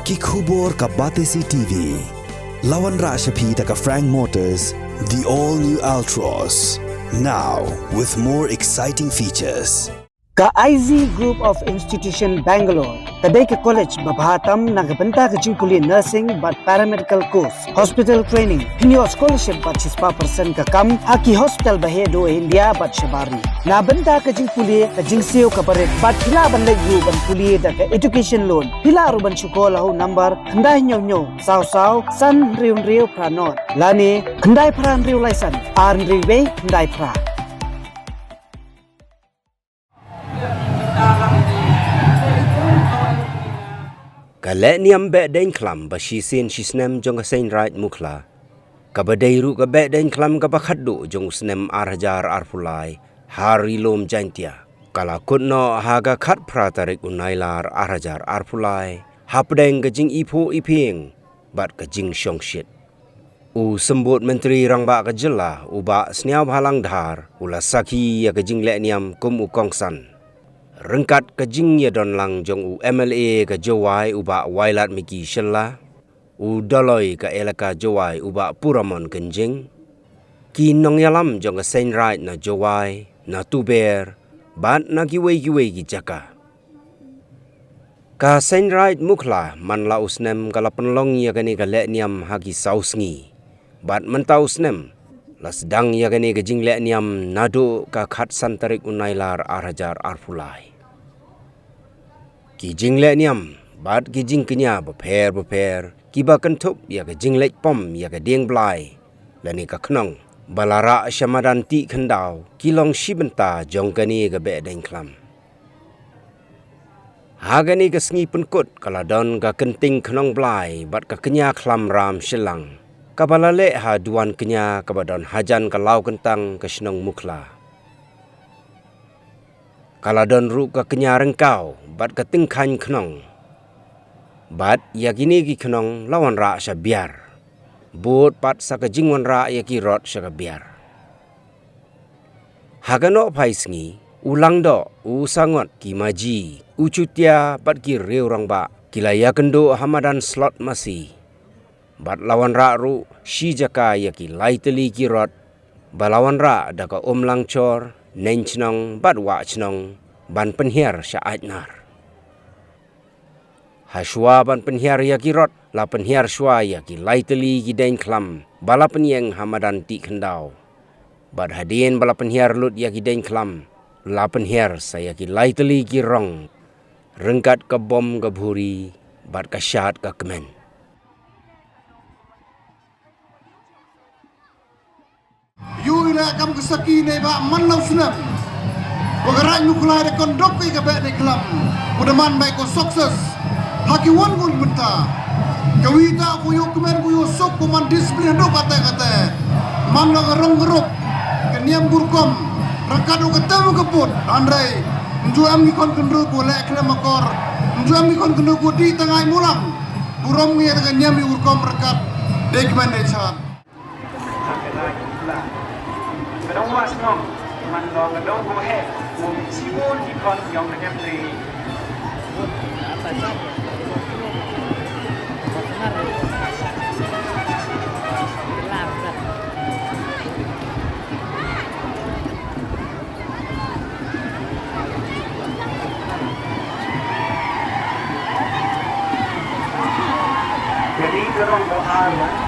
Kikhubor ka Batesi TV. Lawan Rashapi taka Frank Motors, the all-new Altros. Now, with more exciting features. Ka IZ Group of Institution Bangalore, kadai ke college babahatam nagabenta ke jingkuli nursing but paramedical course, hospital training, pinyo scholarship but 6% ka kam, haki hospital bahedo India but shabari. Na benta ke jingkuli ke jingsio ka baret but pila ban legu ban kuli da ke education loan. Pila ruban sekolah ho number kendai nyo saw san riu pranot. Lani kendai pran riu laisan, ar riu kendai pra. Kalek niam bek dain klam ba shisin shisnem jong asain right mukla. Kabadairu ka bek dain klam ka bakhaddu jong snem arhajar arpulai hari lom jantia. Kala kutno haga khat pratarik unailar arhajar arpulai hapdeng ka jing ipo iping bat ka jing syong shit. U sembut menteri rangba ka jela uba sniaw halang dhar ula saki ya ka jing lek niam kum u kongsan. Rengkat ke jing ya don lang jong u MLA ke Jowai uba wailat miki shella u doloi ke elaka Jowai uba puramon kenjing ki nong yalam jong ke sain right na Jowai na tuber bat na giwe ki jaka ka sain right mukla man la usnem kala penlong ya kani ka lek niam hagi sausngi bat mentau usnem la sedang ya kani ke jing lek niam nadu ka khat santarik unailar arhajar arfulai ki jing lek niam bat ki jing kenya beper ki ba kentup ya ke jing lek pom ya ke ding blai lani ka knong balara syamadan ti khendau ki long shibenta jong kani ke be deng klam hagani ke sngi penkut kala don ka kenting knong blai bat ka kenya klam ram shelang ka balale ha duan kenya ka badon hajan ka lau kentang ke snong mukla kala don ru ka kenya rengkau bat ka tingkhan knong bat yakini ki knong lawan ra sha biar bot pat sa ka jingwan ra yaki rot sha ka biar hagano phaisngi ulang do u sangot ki maji ucutia bat ki reurang ba kilaya kendo hamadan slot masi bat lawan ra ru shi jaka yaki laiteli ki rot balawan ra da ka omlang chor nenchnong bat wa chnong ban penhiar sya ajnar Hashwa ban penhiar yaki rot la penhiar shwa yaki laiteli ki dain klam bala penyeng hamadan ti khendau bad hadien bala penhiar lut yaki dain klam la penhiar saya ki laiteli ki rong rengkat ka bom ka bhuri bad ka syat ka kemen yu ila kam kesaki ne ba manlau sunam wagarai nukla de kondok ke ba de klam mudaman bai ko sukses haki wan gun benta kawita ku yu kemen ku yu sok ku man disiplin do kata man lo rong grup keniam burkom rakadu ketemu keput andrai njuam ni kon kendu ku lek kle makor njuam ni kon kendu ku di tengah mulang burom ngi dengan nyam yu burkom rakat de kemen de chan Kadang was nong, man lo kadang go ahead, go siwon di kon yang nak empty. Jadi kadang go hard.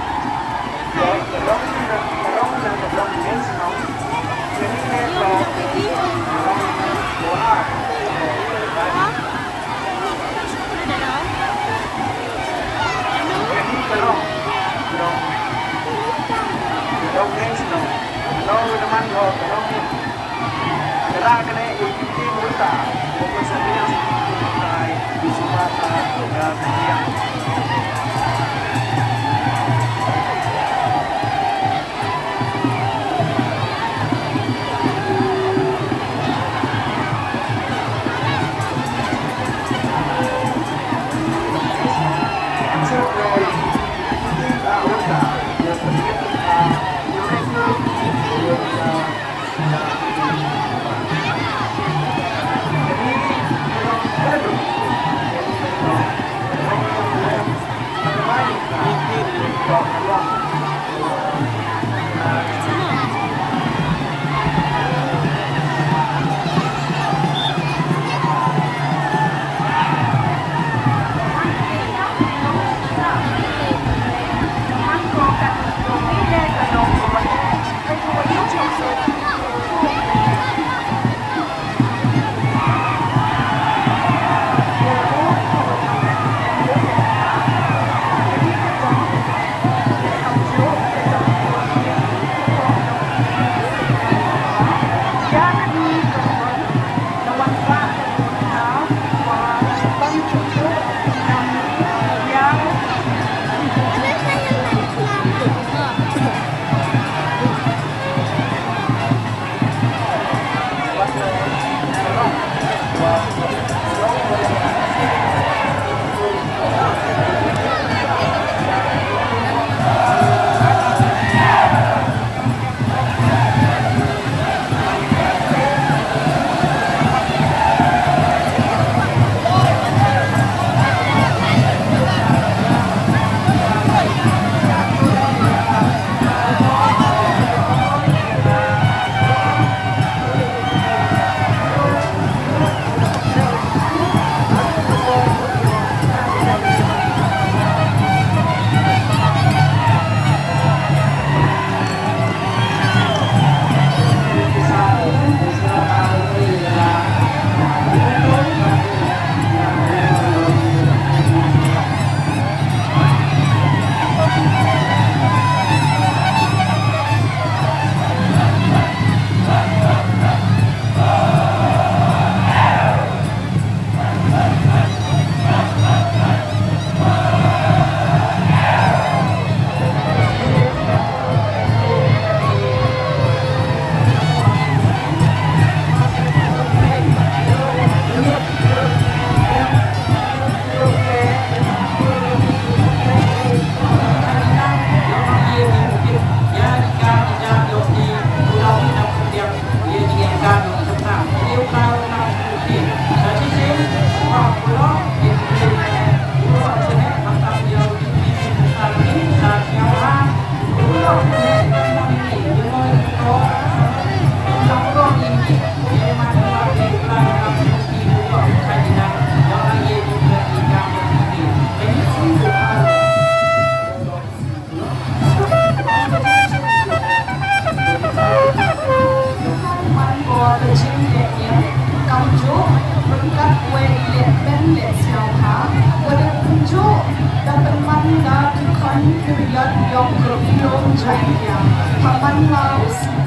Tuhan yang kerpion jaya, Paman Laos